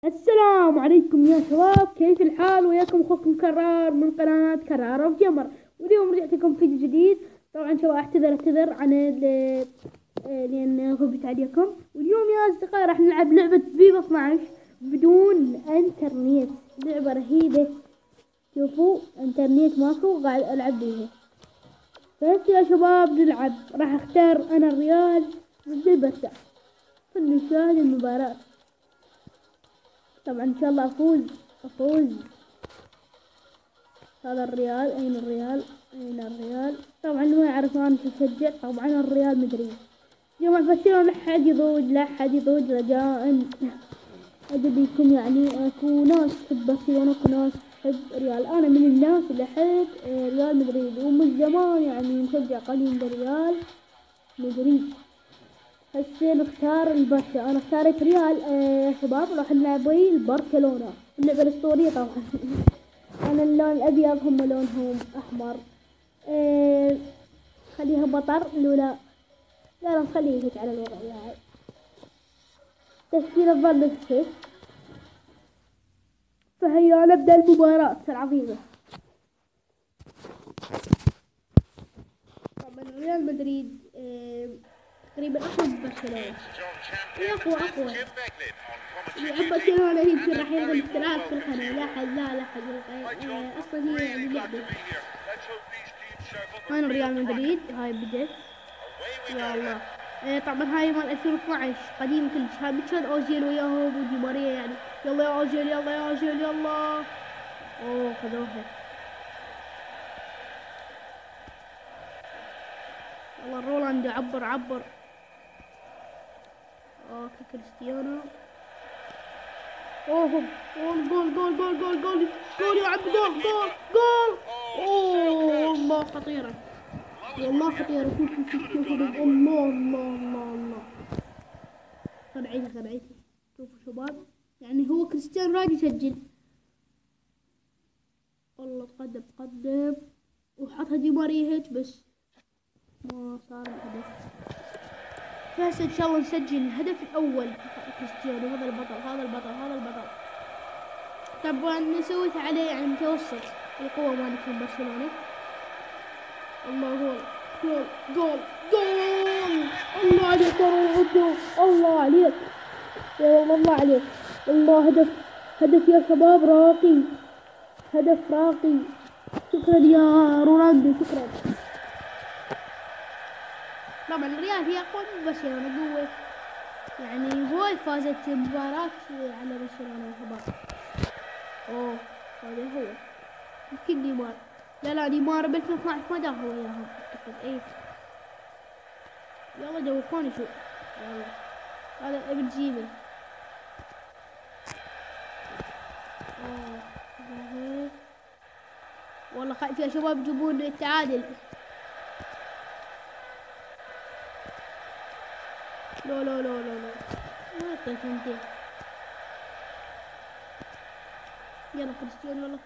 السلام عليكم يا شباب، كيف الحال؟ وياكم اخوكم كرار من قناة كرار اوف جيمر، واليوم رجعت لكم فيديو جديد. طبعا شباب اعتذر عن لان غبت عليكم. واليوم يا اصدقائي راح نلعب لعبة فيفا 12 بدون انترنت. لعبة رهيبة، شوفوا انترنت ماكو قاعد العب بيها. بس يا شباب نلعب، راح اختار انا الريال ضد البرسا. فلنشاهد المباراة. طبعا ان شاء الله افوز. هذا الريال، اين الريال؟ طبعا ما يعرف انا تشجع، طبعا الريال مدريد. جماعة برشلونة لا حد يضوج رجاء. اجدكم يعني اكو ناس تحب برشلونة وكو ناس تحب ريال. انا من الناس اللي احب ريال مدريد، ومن زمان يعني مشجع قديم لريال مدريد. هسه نختار البرشا. انا اختارت ريال يا شباب. راح نلعب ويا البرشلونة، اللعبة الاسطورية طبعا. انا اللون الابيض، هم لونهم احمر. خليها بطر الاولى. لا نخليه هيك على الوضع يعني. تشكيلة تظل نفسه. فهيا نبدأ المباراة العظيمة. طبعا ريال مدريد تقريبا اقوى من برشلونة. هي اقوى. لعب برشلونة يمكن راح يلغي الاشتراك في القناة. لا حد يلغي. اصلا هي يعني لعبة. هاي ريال مدريد، هاي بدت. يا الله. طبعا هاي مال 2012 قديم كلش. هاي بتشاد اوزيل وياهم ودي ماريا يعني. يلا يا اوزيل، يلا يا اوزيل، يلا. اوه خذوها. يلا رولاندو، عبر. اوكي كريستيانو. اوه جول يا عبد، جول. اوه الله خطيرة، والله خطيرة. شوف الله. خدعتي. شوفوا شباب، يعني هو كريستيانو راد يسجل. والله تقدم وحطها دي ماريا هيك، بس ما صار الهدف. فهسه ان شاء الله نسجل الهدف الاول. كريستيانو هذا البطل. طبعا سويت عليه يعني متوسط القوة مالت برشلونة. الله جول. الله عليك يا رونالدو، الله عليك يا والله، الله عليك. الله هدف يا شباب، هدف راقي. شكرا يا رونالدو، شكرا. طبعا الريال هي اقوى من برشلونة قوة، يعني هواي فازت مباراة على برشلونة وهبط. اوه هذا هو يمكن نيمار. لا نيمار ب 2012 ما داه هو وياهم اعتقد. ايه يلا دوقوني شو. يلا هذا ابن جيمي. والله خايف يا شباب يجيبون التعادل. لا ما اعطيت انتين. يلا كريستيانو،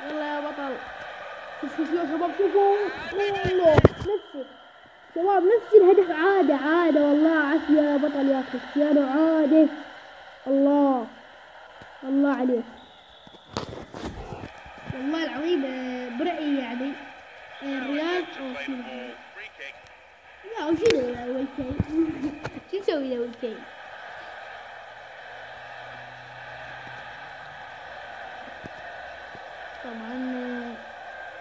يلا يا بطل. شوف يا شباب، شوفوا والله نفس الهدف. عادة والله. عافية يا بطل يا كريستيانو، عادة. الله عليك والله العظيم. برأيي يعني الريال لا وشنو اول شيء. شو نسوي اول شيء؟ طبعا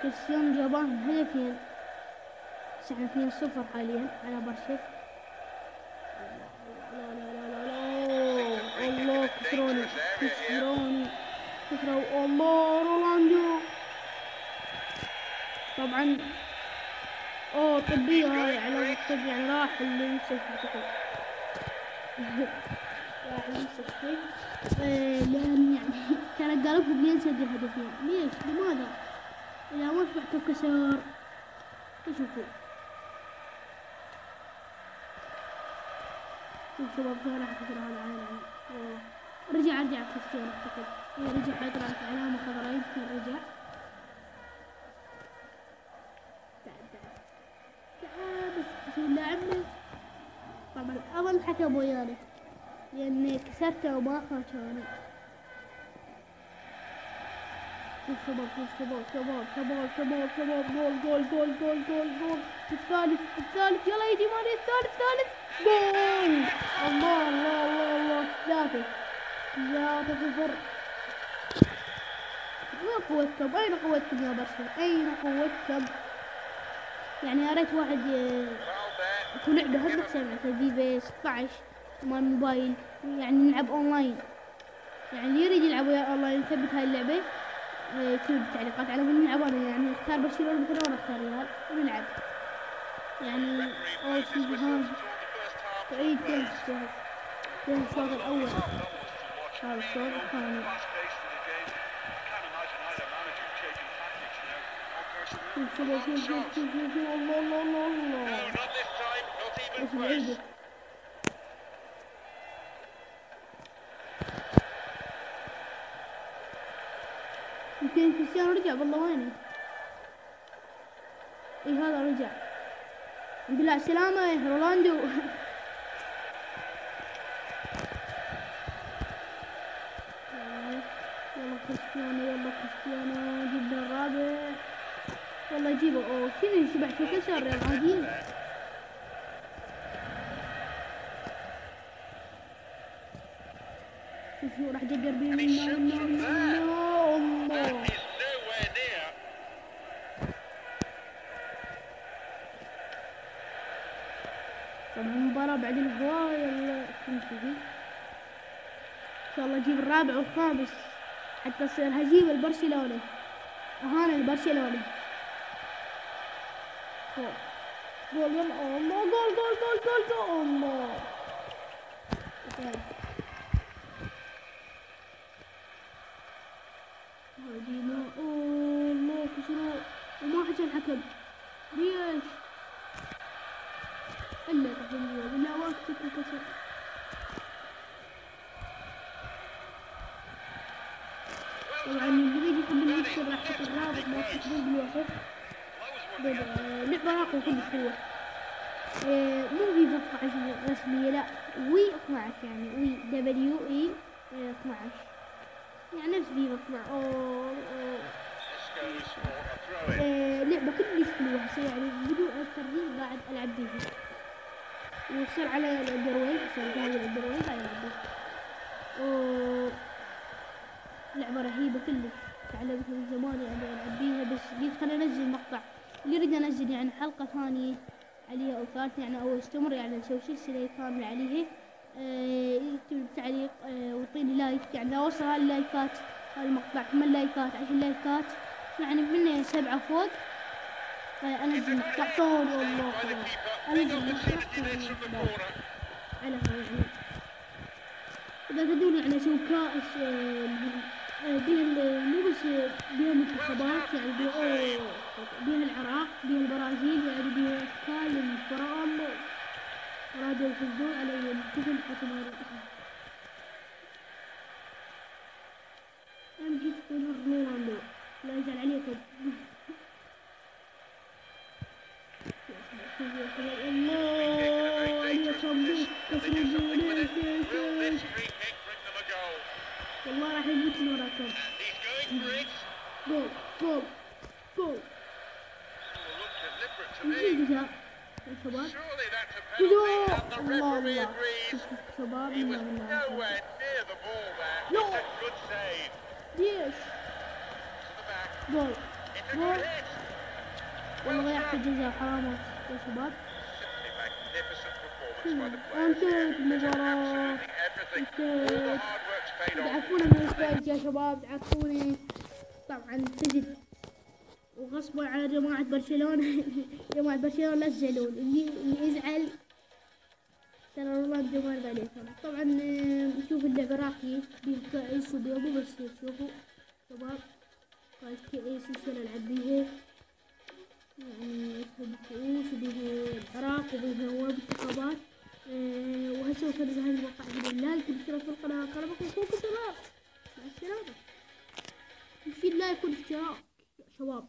كريستيانو جابان هدفين. احنا 2-0 حاليا على برشا. لا الله كسروني. الله رولاندو. طبعا اوه طبية هاي، على الطب يعني راح المستشفى. راح المستشفى. لان يعني كان قالوا ينسجل هدفين. ليش؟ لماذا؟ اذا ما شبحته كسر. شوف شباب، شو راح كسر هذا على رجع كريستيانو اعتقد. رجع طلعت علامة خضراء، يمكن رجع. تعال بس لاعبنا. طبعا اظل حكم ويانا لاني كسرته وما خاطرني. شباب جول. الثالث يلا يا جماعة، الثالث جول. الله 3-0. وين قوتكم؟ أين قوتكم يا برشا؟ أين قوتكم؟ يعني يا ريت واحد يكون عنده هم حساب فيفا 16 مال موبايل، يعني نلعب أونلاين. يعني اللي يريد يلعب ويا أونلاين يثبت هاي اللعبة يكتب بالتعليقات على من نلعب. أنا يعني اختار برشلونة مثلا وأنا اختار ريال ونلعب. يعني أول شي هذا تعيد كيف الشوط الأول، هذا الشوط الثاني. شوف الله بس بعيدة. يمكن كريستيانو رجع والله. وينه؟ اي هذا رجع. بالله سلامة يا رونالدو. يلا كريستيانو جبنا الرابع. والله جيبه. اوه شنو شبعته كسر يا عادي. شوفوا راح جقر بيه. الله طبعا المباراة بعدين هواي تنتهي. ان شاء الله اجيب الرابع والخامس حتى تصير هزيمة البرشلونة. اهانة البرشلونة. جول يلا. الله جول الله. هدينا. الله كسروا وما حكى الحكم. ليش؟ الا تحليل بالله وقت الكسر. طبعا اللي يحب يكسر راح يحط الرابط ما تكتبوه بالوصف. لعبة راقية كلش حلوة. مو فيفا 12 رسمية، لا وي 12 يعني وي WE 12 يعني نفس فيفا 12. لعبة كلش حلوة هسه يعني بدون الترهيب قاعد ألعب بيها. وصار على الأندرويد، صار جاي الأندرويد قاعد ألعب بيها. لعبة رهيبة كلش تعلمتها من زمان يعني ألعب بيها، بس قلت خليني أنزل مقطع. اللي يريد أنزل يعني حلقة ثانية عليها أو ثالثة يعني أو استمر يعني نسوي سلسلة كاملة عليها. يكتب بالتعليق ويعطيني لايك. يعني لو وصل هاللايكات هالمقطع 8 لايكات 10 لايكات يعني من 7 فوق أنزل مقطع ثاني. والله أنزل مقطع على يعني إذا تدرون يعني أسوي كأس بيها مو بس بيها منتخبات يعني بيها العراق بيها البرازيل يعني بيها أشكال الفرام رادوا يفوزون على كل حكم. أنا جيت تقول رونالدو لا يزعل عليكم. الله عليكم كسروا والله راح يموت من وراكم. جول نجيب جزاء يا شباب. جزاء الله شباب لا ليش جول والله ضيعت الجزاء حرام يا شباب. انتهت المباراة انتهت. تعرفون من الفايز يا شباب تعرفوني طبعا سجد وغصبا على جماعة برشلونة. جماعة برشلونة لا تزعلون، اللي يزعل ترى رونالدو ما يرضى عليه. طبعا نشوف اللعبة راقية بيه كأس وبيه مو بس شوفوا شباب قاعد كأس وشل ألعب بيها يعني كأس وبيه العراق وبيه منتخبات. وهسه وصلنا لهذا المقطع بإذن الله. يكون اشتراك في القناة كرمكم اخوكم شباب. مع السلامة. نشيل لايك واشتراك شباب.